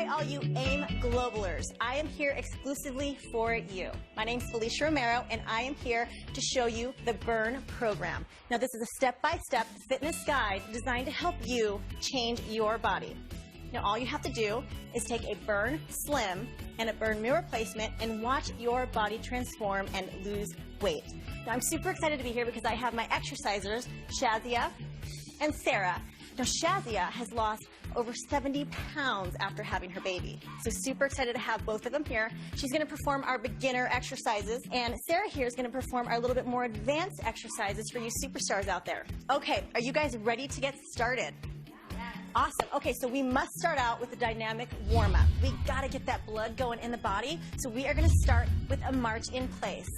all you AIM Globalers. I am here exclusively for you. My name's Felicia Romero, and I am here to show you the Burn program. Now, this is a step-by-step fitness guide designed to help you change your body. Now, all you have to do is take a Burn Slim and a Burn Meal Replacement and watch your body transform and lose weight. Now, I'm super excited to be here because I have my exercisers, Shazia and Sarah. Now, Shazia has lost over 70 pounds after having her baby. So super excited to have both of them here. She's going to perform our beginner exercises, and Sarah here is going to perform our little bit more advanced exercises for you superstars out there. Okay, are you guys ready to get started? Awesome. Okay, so we must start out with a dynamic warm-up. We got to get that blood going in the body, so we are going to start with a march in place.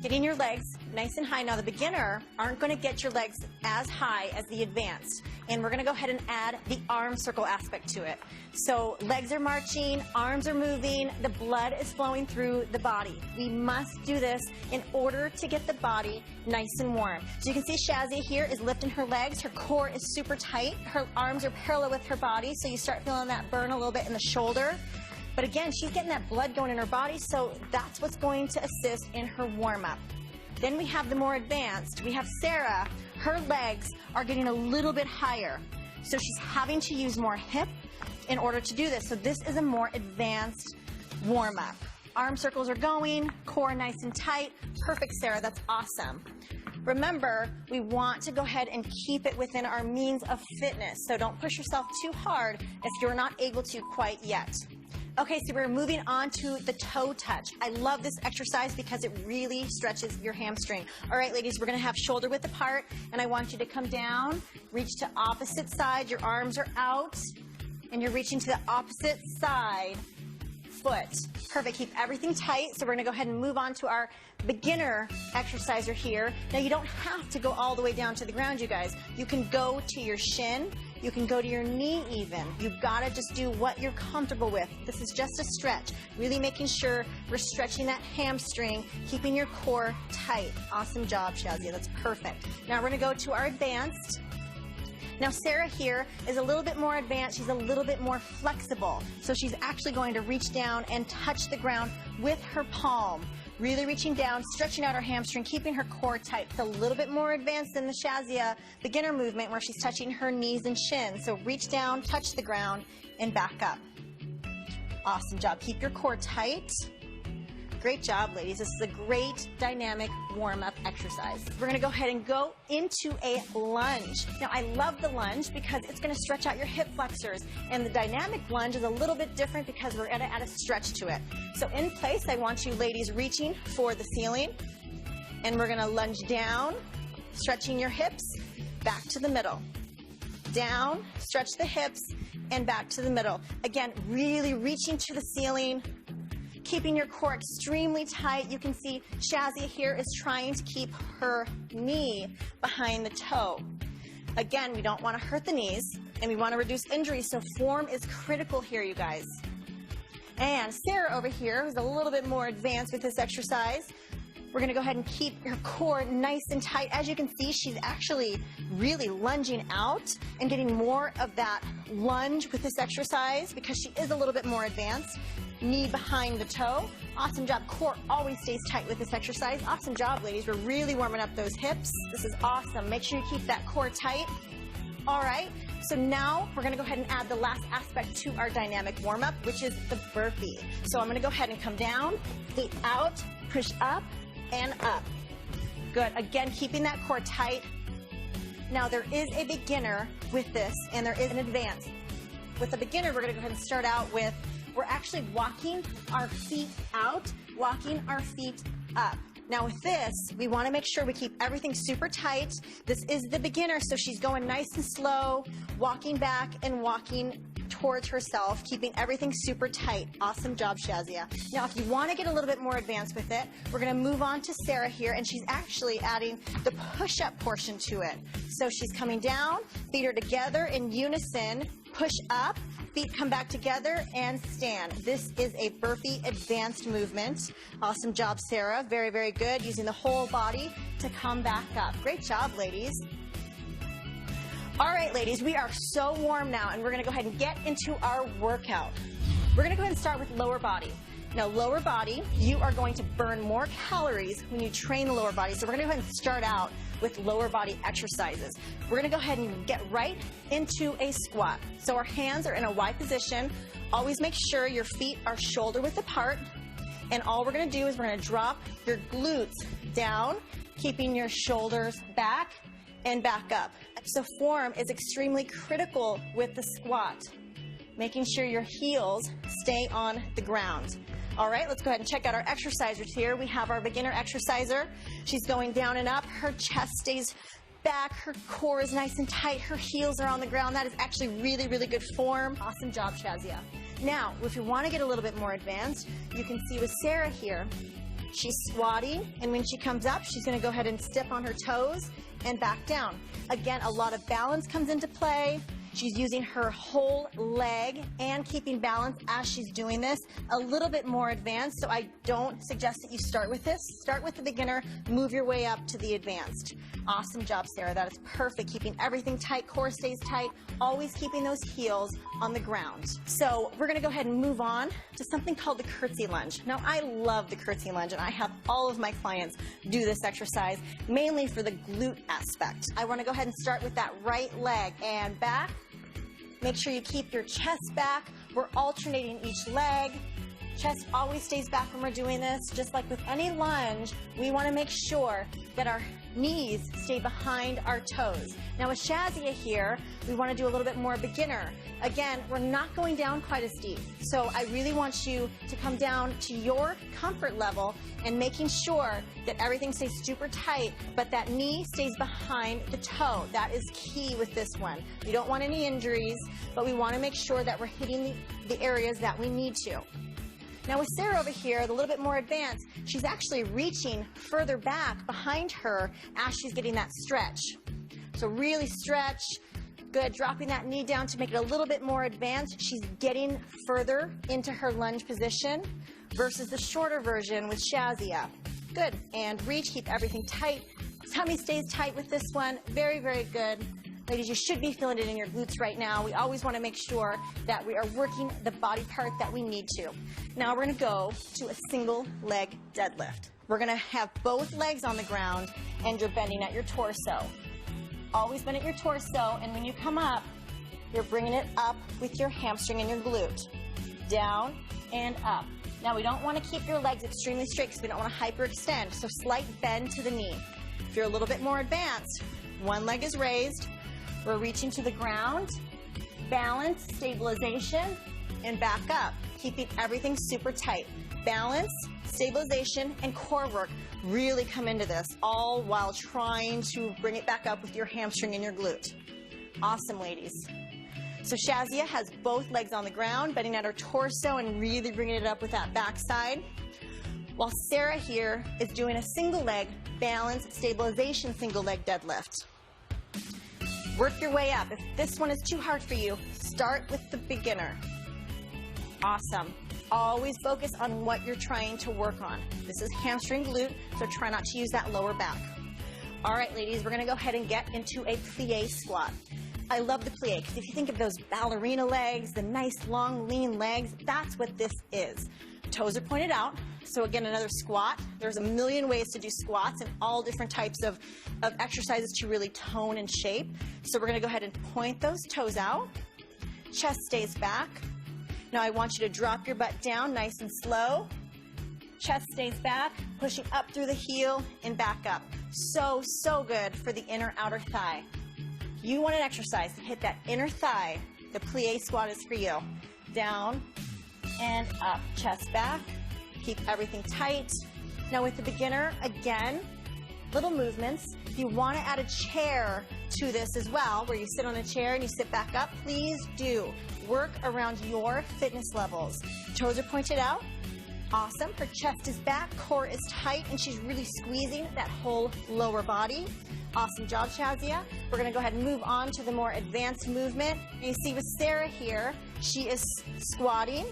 Getting your legs nice and high. Now, the beginner aren't going to get your legs as high as the advanced, and we're going to go ahead and add the arm circle aspect to it. So legs are marching, arms are moving, the blood is flowing through the body. We must do this in order to get the body nice and warm. So you can see Shazia here is lifting her legs. Her core is super tight. Her arms are parallel with her body, so you start feeling that burn a little bit in the shoulder. But again, she's getting that blood going in her body, so that's what's going to assist in her warm-up. Then we have the more advanced. We have Sarah. Her legs are getting a little bit higher, so she's having to use more hip in order to do this. So this is a more advanced warm-up. Arm circles are going, core nice and tight. Perfect, Sarah. That's awesome. Remember, we want to go ahead and keep it within our means of fitness, so don't push yourself too hard if you're not able to quite yet. Okay, so we're moving on to the toe touch. I love this exercise because it really stretches your hamstring. All right, ladies, we're going to have shoulder width apart, and I want you to come down, reach to opposite side. Your arms are out, and you're reaching to the opposite side foot. Perfect. Keep everything tight. So we're going to go ahead and move on to our beginner exerciser here. Now, you don't have to go all the way down to the ground, you guys. You can go to your shin. You can go to your knee even. You've got to just do what you're comfortable with. This is just a stretch. Really making sure we're stretching that hamstring, keeping your core tight. Awesome job, Shazia. That's perfect. Now we're going to go to our advanced. Now, Sarah here is a little bit more advanced. She's a little bit more flexible. So she's actually going to reach down and touch the ground with her palm. Really reaching down, stretching out her hamstring, keeping her core tight. It's a little bit more advanced than the Shazia beginner movement where she's touching her knees and shins. So reach down, touch the ground, and back up. Awesome job. Keep your core tight. Great job, ladies. This is a great dynamic warm-up exercise. We're going to go ahead and go into a lunge. Now, I love the lunge because it's going to stretch out your hip flexors, and the dynamic lunge is a little bit different because we're going to add a stretch to it. So in place, I want you ladies reaching for the ceiling, and we're going to lunge down, stretching your hips, back to the middle. Down, stretch the hips, and back to the middle. Again, really reaching to the ceiling, keeping your core extremely tight. You can see Shazia here is trying to keep her knee behind the toe. Again, we don't want to hurt the knees, and we want to reduce injury, so form is critical here, you guys. And Sarah over here is a little bit more advanced with this exercise. We're going to go ahead and keep your core nice and tight. As you can see, she's actually really lunging out and getting more of that lunge with this exercise because she is a little bit more advanced. Knee behind the toe. Awesome job. Core always stays tight with this exercise. Awesome job, ladies. We're really warming up those hips. This is awesome. Make sure you keep that core tight. All right. So now we're going to go ahead and add the last aspect to our dynamic warm-up, which is the burpee. So I'm going to go ahead and come down, feet out, push up, and up. Good. Again, keeping that core tight. Now, there is a beginner with this, and there is an advanced. With the beginner, we're going to go ahead and start out with we're actually walking our feet out, walking our feet up. Now with this, we want to make sure we keep everything super tight. This is the beginner, so she's going nice and slow, walking back and walking towards herself, keeping everything super tight. Awesome job, Shazia. Now, if you want to get a little bit more advanced with it, we're going to move on to Sarah here, and she's actually adding the push-up portion to it. So she's coming down, feet are together in unison, push up, feet come back together, and stand. This is a burpee advanced movement. Awesome job, Sarah. Very, very good. Using the whole body to come back up. Great job, ladies. All right, ladies, we are so warm now, and we're going to go ahead and get into our workout. We're going to go ahead and start with lower body. Now, lower body, you are going to burn more calories when you train the lower body. So we're going to go ahead and start out with lower body exercises. We're going to go ahead and get right into a squat. So our hands are in a Y position. Always make sure your feet are shoulder width apart. And all we're going to do is we're going to drop your glutes down, keeping your shoulders back and back up. So form is extremely critical with the squat, making sure your heels stay on the ground. All right, let's go ahead and check out our exercisers here. We have our beginner exerciser. She's going down and up. Her chest stays back. Her core is nice and tight. Her heels are on the ground. That is actually really, really good form. Awesome job, Shazia. Now, if you want to get a little bit more advanced, you can see with Sarah here, she's squatting, and when she comes up, she's going to go ahead and step on her toes and back down. Again, a lot of balance comes into play. She's using her whole leg and keeping balance as she's doing this. A little bit more advanced, so I don't suggest that you start with this. Start with the beginner, move your way up to the advanced. Awesome job, Sarah. That is perfect. Keeping everything tight, core stays tight, always keeping those heels on the ground. So we're going to go ahead and move on to something called the curtsy lunge. Now, I love the curtsy lunge, and I have all of my clients do this exercise, mainly for the glute aspect. I want to go ahead and start with that right leg and back. Make sure you keep your chest back. We're alternating each leg. Chest always stays back when we're doing this. Just like with any lunge, we want to make sure that our knees stay behind our toes. Now with Shazia here, we want to do a little bit more beginner. Again, we're not going down quite as deep. So I really want you to come down to your comfort level and making sure that everything stays super tight, but that knee stays behind the toe. That is key with this one. We don't want any injuries, but we want to make sure that we're hitting the areas that we need to. Now with Sarah over here, a little bit more advanced, she's actually reaching further back behind her as she's getting that stretch. So really stretch. Good, dropping that knee down to make it a little bit more advanced. She's getting further into her lunge position versus the shorter version with Shazia. Good, and reach, keep everything tight. Tummy stays tight with this one. Very, very good. Ladies, you should be feeling it in your glutes right now. We always want to make sure that we are working the body part that we need to. Now we're going to go to a single leg deadlift. We're going to have both legs on the ground and you're bending at your torso. Always bend at your torso, and when you come up, you're bringing it up with your hamstring and your glute. Down and up. Now we don't want to keep your legs extremely straight because we don't want to hyperextend, so slight bend to the knee. If you're a little bit more advanced, one leg is raised. We're reaching to the ground, balance, stabilization, and back up, keeping everything super tight. Balance, stabilization, and core work really come into this, all while trying to bring it back up with your hamstring and your glute. Awesome, ladies. So Shazia has both legs on the ground, bending at her torso and really bringing it up with that backside. While Sarah here is doing a single leg balance, stabilization, single leg deadlift. Work your way up. If this one is too hard for you, start with the beginner. Awesome. Always focus on what you're trying to work on. This is hamstring glute, so try not to use that lower back. All right, ladies, we're going to go ahead and get into a plie squat. I love the plie because if you think of those ballerina legs, the nice long lean legs, that's what this is. Toes are pointed out. So again, another squat. There's a million ways to do squats and all different types of exercises to really tone and shape. So we're going to go ahead and point those toes out. Chest stays back. Now I want you to drop your butt down nice and slow. Chest stays back, pushing up through the heel and back up. So, so good for the inner outer thigh. If you want an exercise to hit that inner thigh, the plie squat is for you. Down and up, chest back. Keep everything tight. Now with the beginner, again, little movements. If you want to add a chair to this as well, where you sit on a chair and you sit back up, please do. Work around your fitness levels. Toes are pointed out. Awesome. Her chest is back, core is tight, and she's really squeezing that whole lower body. Awesome job, Shazia. We're going to go ahead and move on to the more advanced movement. You see with Sarah here, she is squatting.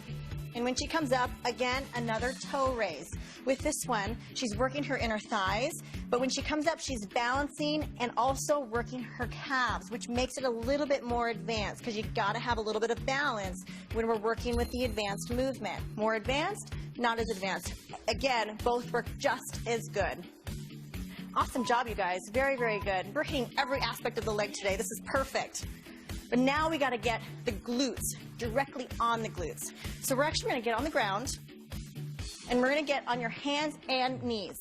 And when she comes up, again, another toe raise. with this one, she's working her inner thighs, but when she comes up, she's balancing and also working her calves, which makes it a little bit more advanced because you've got to have a little bit of balance when we're working with the advanced movement. More advanced, not as advanced. Again, both work just as good. Awesome job, you guys. Very, very good. We're hitting every aspect of the leg today. This is perfect. But now we got to get the glutes directly on the glutes. So we're actually going to get on the ground, and we're going to get on your hands and knees.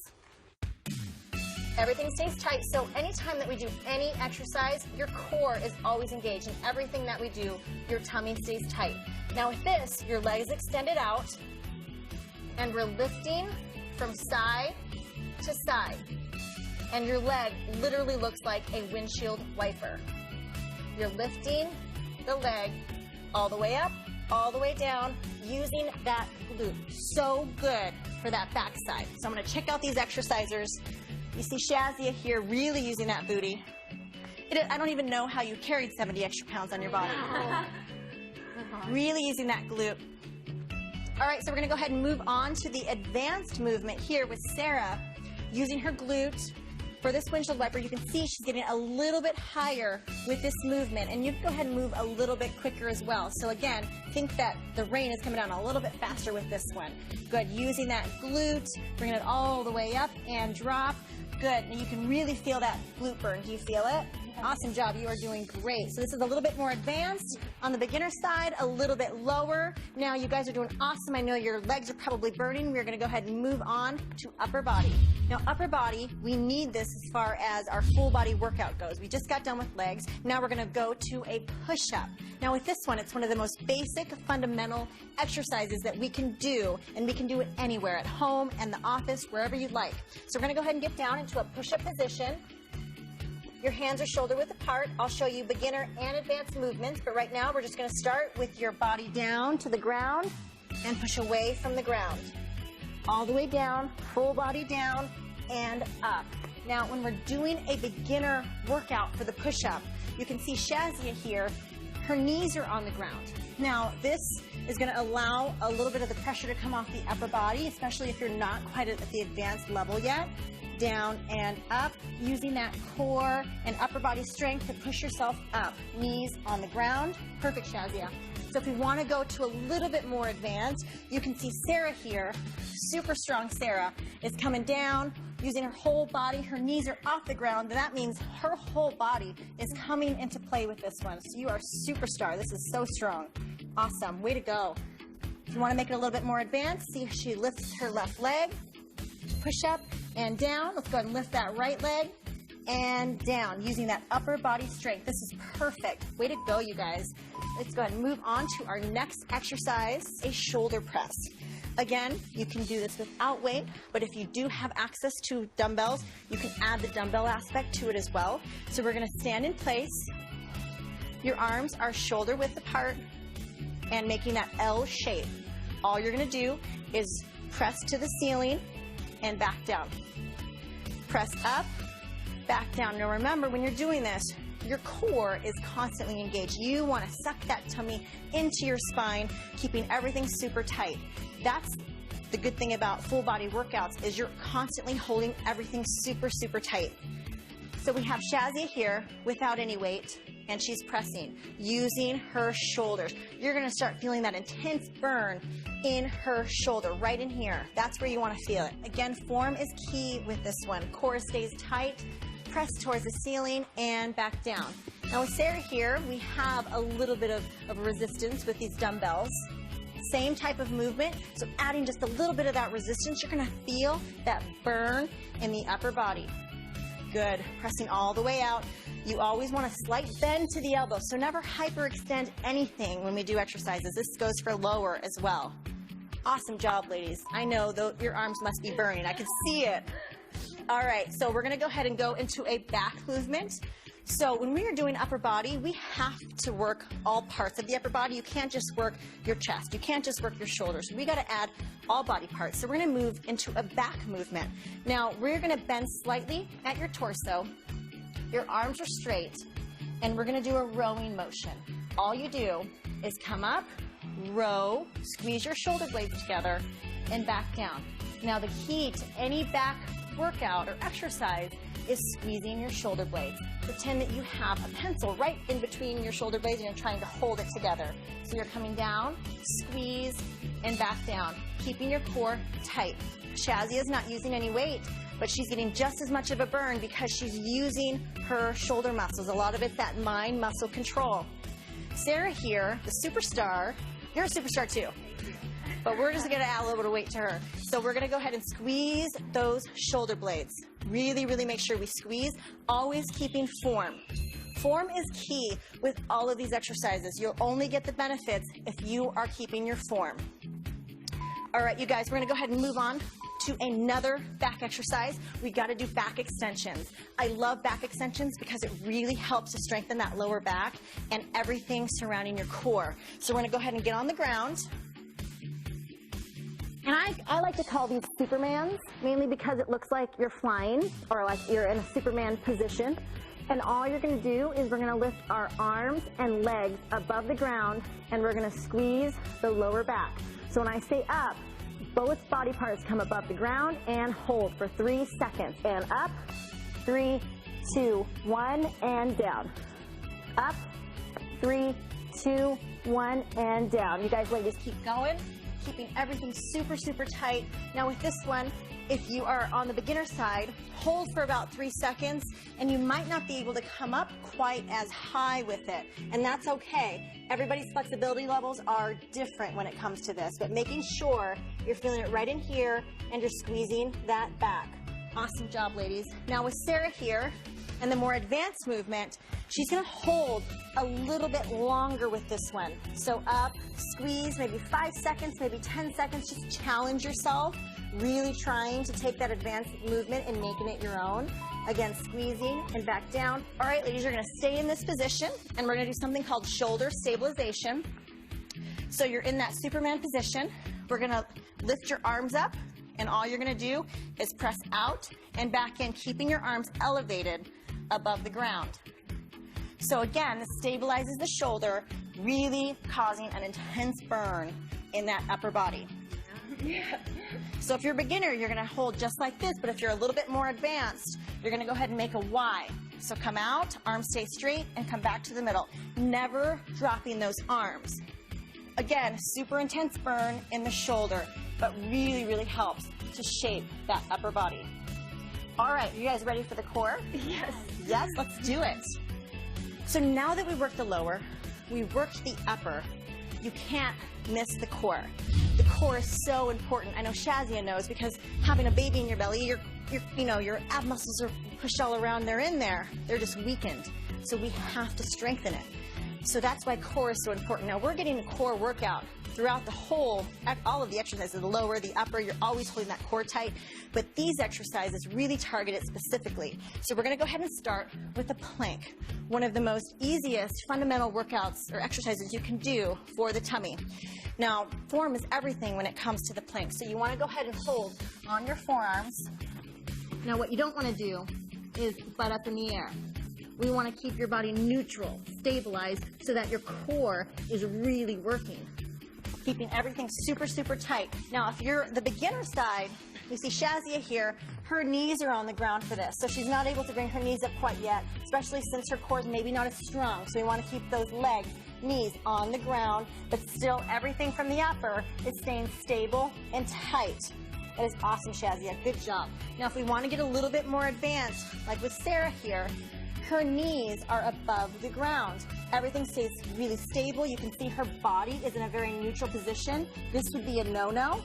Everything stays tight, so anytime that we do any exercise, your core is always engaged. In everything that we do, your tummy stays tight. Now with this, your legs extended out, and we're lifting from side to side. And your leg literally looks like a windshield wiper. You're lifting the leg all the way up, all the way down, using that glute. So good for that backside. So I'm going to check out these exercisers. You see Shazia here really using that booty. I don't even know how you carried 70 extra pounds on your body. Really using that glute. All right, so we're going to go ahead and move on to the advanced movement here with Sarah using her glute. For this windshield wiper, you can see she's getting a little bit higher with this movement, and you can go ahead and move a little bit quicker as well. So again, think that the rain is coming down a little bit faster with this one. Good, using that glute, bringing it all the way up and drop. Good, and you can really feel that glute burn. Do you feel it? Awesome job, you are doing great. So this is a little bit more advanced on the beginner side, a little bit lower. Now you guys are doing awesome. I know your legs are probably burning. We're gonna go ahead and move on to upper body. Now upper body, we need this as far as our full body workout goes. We just got done with legs. Now we're gonna go to a push-up. Now with this one, it's one of the most basic fundamental exercises that we can do, and we can do it anywhere, at home, in the office, wherever you'd like. So we're gonna go ahead and get down into a push-up position. Your hands are shoulder width apart. I'll show you beginner and advanced movements, but right now we're just going to start with your body down to the ground and push away from the ground. All the way down, full body down and up. Now when we're doing a beginner workout for the push-up, you can see Shazia here, her knees are on the ground. Now this is going to allow a little bit of the pressure to come off the upper body, especially if you're not quite at the advanced level yet. Down and up, using that core and upper body strength to push yourself up. Knees on the ground. Perfect, Shazia. So if we want to go to a little bit more advanced, you can see Sarah here, super strong Sarah, is coming down, using her whole body. Her knees are off the ground, and that means her whole body is coming into play with this one. So you are a superstar. This is so strong. Awesome. Way to go. If you want to make it a little bit more advanced, see if she lifts her left leg. Push up and down. Let's go ahead and lift that right leg and down using that upper body strength. This is perfect. Way to go, you guys. Let's go ahead and move on to our next exercise, a shoulder press. Again, you can do this without weight, but if you do have access to dumbbells, you can add the dumbbell aspect to it as well. So we're going to stand in place. Your arms are shoulder width apart and making that L shape. All you're going to do is press to the ceiling and back down. Press up, back down. Now remember, when you're doing this, your core is constantly engaged. You want to suck that tummy into your spine, keeping everything super tight. That's the good thing about full body workouts, is you're constantly holding everything super, super tight. So we have Shazia here without any weight, and she's pressing, using her shoulders. You're going to start feeling that intense burn in her shoulder, right in here. That's where you want to feel it. Again, form is key with this one. Core stays tight, press towards the ceiling, and back down. Now with Sarah here, we have a little bit of resistance with these dumbbells. Same type of movement, so adding just a little bit of that resistance, you're going to feel that burn in the upper body. Good. Pressing all the way out. You always want a slight bend to the elbow, so never hyperextend anything when we do exercises. This goes for lower as well. Awesome job, ladies. I know your arms must be burning. I can see it. All right, so we're going to go ahead and go into a back movement. So when we are doing upper body, we have to work all parts of the upper body. You can't just work your chest. You can't just work your shoulders. We got to add all body parts. So we're going to move into a back movement. Now, we're going to bend slightly at your torso. Your arms are straight, and we're going to do a rowing motion. All you do is come up, row, squeeze your shoulder blades together, and back down. Now the key to any back workout or exercise is squeezing your shoulder blades. Pretend that you have a pencil right in between your shoulder blades and you're trying to hold it together. So you're coming down, squeeze, and back down, keeping your core tight. Shazia is not using any weight, but she's getting just as much of a burn because she's using her shoulder muscles. A lot of it's that mind muscle control. Sarah here, the superstar, you're a superstar too. But we're just going to add a little bit of weight to her. So we're going to go ahead and squeeze those shoulder blades. Really, really make sure we squeeze, always keeping form. Form is key with all of these exercises. You'll only get the benefits if you are keeping your form. All right, you guys, we're going to go ahead and move on to another back exercise. We got to do back extensions. I love back extensions because it really helps to strengthen that lower back and everything surrounding your core. So we're going to go ahead and get on the ground. And I like to call these Supermans, mainly because it looks like you're flying or like you're in a Superman position. And all you're going to do is we're going to lift our arms and legs above the ground and we're going to squeeze the lower back. So when I say up, both body parts come above the ground and hold for 3 seconds. And up, 3, 2, 1, and down. Up, 3, 2, 1, and down. You guys ladies keep going, keeping everything super, super tight. Now with this one, if you are on the beginner side, hold for about 3 seconds and you might not be able to come up quite as high with it. And that's okay. Everybody's flexibility levels are different when it comes to this, but making sure you're feeling it right in here and you're squeezing that back. Awesome job, ladies. Now with Sarah here, and the more advanced movement, she's going to hold a little bit longer with this one. So up, squeeze, maybe 5 seconds, maybe 10 seconds. Just challenge yourself, really trying to take that advanced movement and making it your own. Again, squeezing and back down. All right, ladies, you're going to stay in this position, and we're going to do something called shoulder stabilization. So you're in that Superman position. We're going to lift your arms up, and all you're going to do is press out and back in, keeping your arms elevated above the ground. So again, this stabilizes the shoulder, really causing an intense burn in that upper body. So if you're a beginner, you're going to hold just like this, but if you're a little bit more advanced, you're going to go ahead and make a Y. So come out, arms stay straight, and come back to the middle. Never dropping those arms. Again, super intense burn in the shoulder, but really, really helps to shape that upper body. All right, you guys ready for the core? Yes. Yes, let's do it. So now that we worked the lower, we worked the upper, you can't miss the core. The core is so important. I know Shazia knows because having a baby in your belly, your ab muscles are pushed all around. They're in there. They're just weakened. So we have to strengthen it. So that's why core is so important. Now we're getting a core workout throughout the whole, all of the exercises, the lower, the upper, you're always holding that core tight. But these exercises really target it specifically. So we're going to go ahead and start with a plank. One of the most easiest fundamental workouts or exercises you can do for the tummy. Now, form is everything when it comes to the plank. So you want to go ahead and hold on your forearms. Now what you don't want to do is butt up in the air. We want to keep your body neutral, stabilized, so that your core is really working. Keeping everything super, super tight. Now, if you're the beginner side, you see Shazia here, her knees are on the ground for this. So she's not able to bring her knees up quite yet, especially since her core is maybe not as strong. So we want to keep those legs, knees on the ground, but still everything from the upper is staying stable and tight. That is awesome, Shazia. Good job. Now, if we want to get a little bit more advanced, like with Sarah here, her knees are above the ground. Everything stays really stable. You can see her body is in a very neutral position. This would be a no-no,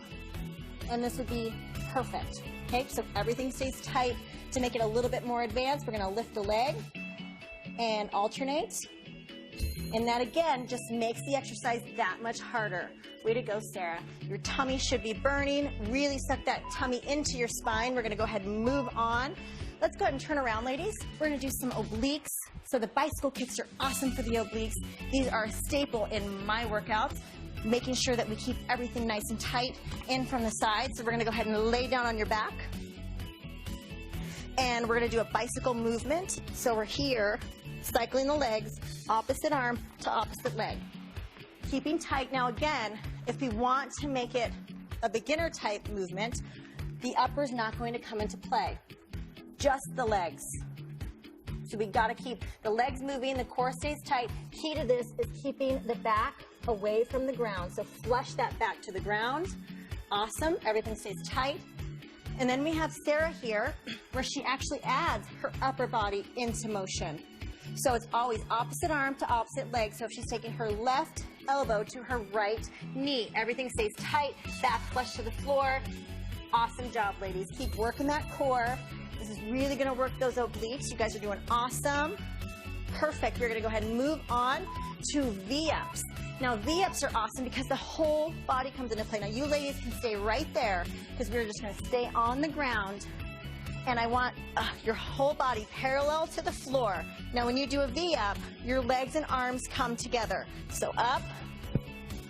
and this would be perfect. Okay, so everything stays tight. To make it a little bit more advanced, we're going to lift the leg and alternate. And that, again, just makes the exercise that much harder. Way to go, Sarah. Your tummy should be burning. Really suck that tummy into your spine. We're going to go ahead and move on. Let's go ahead and turn around, ladies. We're going to do some obliques. So the bicycle kicks are awesome for the obliques. These are a staple in my workouts, making sure that we keep everything nice and tight in from the side. So we're going to go ahead and lay down on your back. And we're going to do a bicycle movement. So we're here, cycling the legs, opposite arm to opposite leg. Keeping tight. Now again, if we want to make it a beginner type movement, The upper's not going to come into play. Just the legs. So we got to keep the legs moving, the core stays tight. Key to this is keeping the back away from the ground. So flush that back to the ground. Awesome, everything stays tight. And then we have Sarah here, where she actually adds her upper body into motion. So it's always opposite arm to opposite leg. So if she's taking her left elbow to her right knee, everything stays tight, back flush to the floor. Awesome job, ladies. Keep working that core. This is really gonna work those obliques. You guys are doing awesome. Perfect. We're gonna go ahead and move on to V-ups. Now, V-ups are awesome because the whole body comes into play. Now, you ladies can stay right there because we're just gonna stay on the ground. And I want your whole body parallel to the floor. Now, when you do a V-up, your legs and arms come together. So up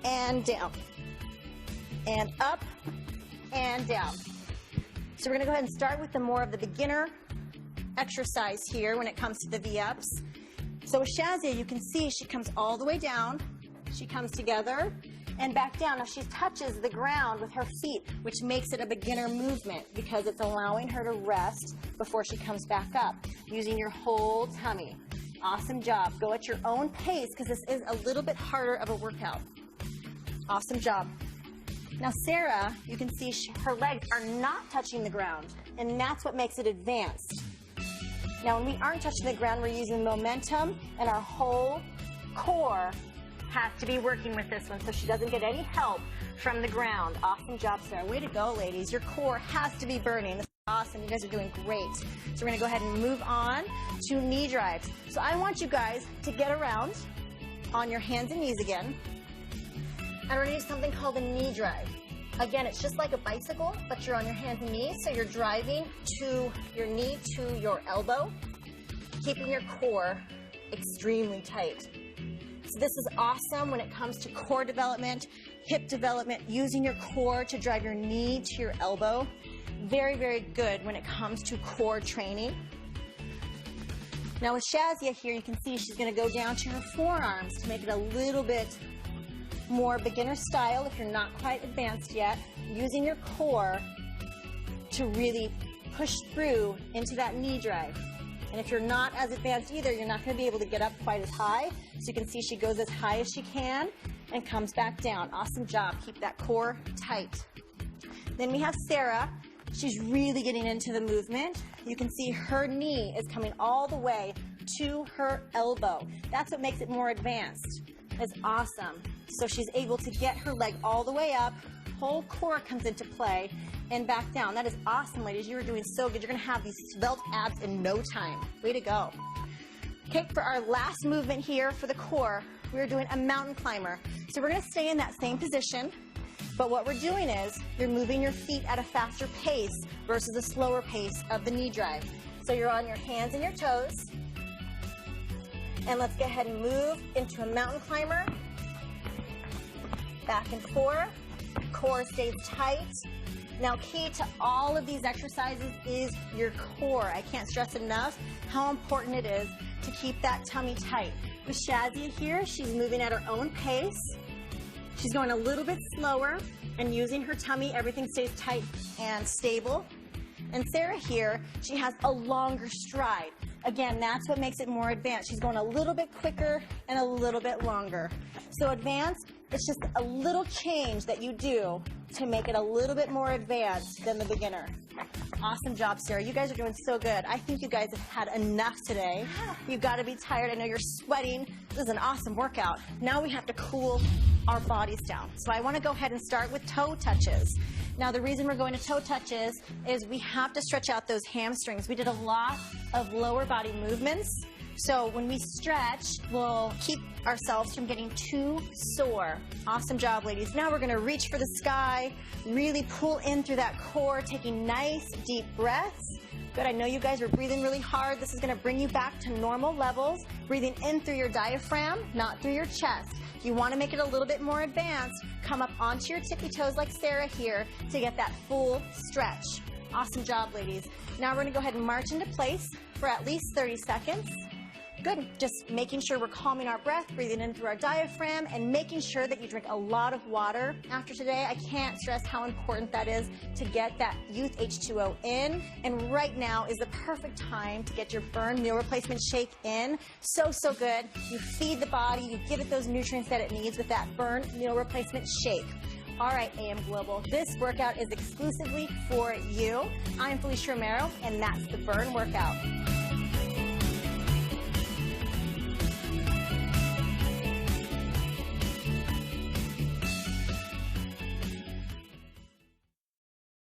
and down. And up and down. So we're gonna go ahead and start with the more of the beginner exercise here when it comes to the V-ups. So with Shazia, you can see she comes all the way down. She comes together and back down. Now she touches the ground with her feet, which makes it a beginner movement because it's allowing her to rest before she comes back up, using your whole tummy. Awesome job. Go at your own pace because this is a little bit harder of a workout. Awesome job. Now Sarah, you can see her legs are not touching the ground, and that's what makes it advanced. Now when we aren't touching the ground, we're using momentum, and our whole core has to be working with this one so she doesn't get any help from the ground. Awesome job, Sarah. Way to go, ladies. Your core has to be burning. This is awesome. You guys are doing great. So we're going to go ahead and move on to knee drives. So I want you guys to get around on your hands and knees again. And we're going to do something called a knee drive. Again, it's just like a bicycle, but you're on your hands and knees. So you're driving to your knee to your elbow, keeping your core extremely tight. So this is awesome when it comes to core development, hip development, using your core to drive your knee to your elbow. Very, very good when it comes to core training. Now with Shazia here, you can see she's going to go down to her forearms to make it a little bit more beginner style if you're not quite advanced yet, using your core to really push through into that knee drive. And if you're not as advanced either, you're not going to be able to get up quite as high. So you can see she goes as high as she can and comes back down. Awesome job. Keep that core tight. Then we have Sarah. She's really getting into the movement. You can see her knee is coming all the way to her elbow. That's what makes it more advanced. It's awesome. So she's able to get her leg all the way up, whole core comes into play, and back down. That is awesome, ladies. You are doing so good. You're going to have these svelte abs in no time. Way to go. Okay, for our last movement here for the core, we're doing a mountain climber. So we're going to stay in that same position, but what we're doing is you're moving your feet at a faster pace versus a slower pace of the knee drive. So you're on your hands and your toes. And let's go ahead and move into a mountain climber. Back and forth. Core stays tight. Now, key to all of these exercises is your core. I can't stress enough how important it is to keep that tummy tight. With Shazia here, she's moving at her own pace. She's going a little bit slower and using her tummy, everything stays tight and stable. And Sarah here, she has a longer stride. Again, that's what makes it more advanced. She's going a little bit quicker and a little bit longer. So advanced, it's just a little change that you do to make it a little bit more advanced than the beginner. Awesome job, Sarah. You guys are doing so good. I think you guys have had enough today. You've got to be tired. I know you're sweating. This is an awesome workout. Now we have to cool our bodies down. So I want to go ahead and start with toe touches. Now the reason we're going to toe touches is we have to stretch out those hamstrings. We did a lot of lower body movements. So when we stretch, we'll keep ourselves from getting too sore. Awesome job, ladies. Now we're going to reach for the sky, really pull in through that core, taking nice deep breaths. Good, I know you guys are breathing really hard. This is going to bring you back to normal levels. Breathing in through your diaphragm, not through your chest. If you want to make it a little bit more advanced, come up onto your tippy toes like Sarah here to get that full stretch. Awesome job, ladies. Now we're going to go ahead and march into place for at least 30 seconds. Good. Just making sure we're calming our breath, breathing in through our diaphragm, and making sure that you drink a lot of water after today. I can't stress how important that is to get that youth H2O in. And right now is the perfect time to get your Burn Meal Replacement Shake in. So, so good. You feed the body, you give it those nutrients that it needs with that Burn Meal Replacement Shake. All right, AM Global, this workout is exclusively for you. I'm Felicia Romero, and that's the Burn Workout.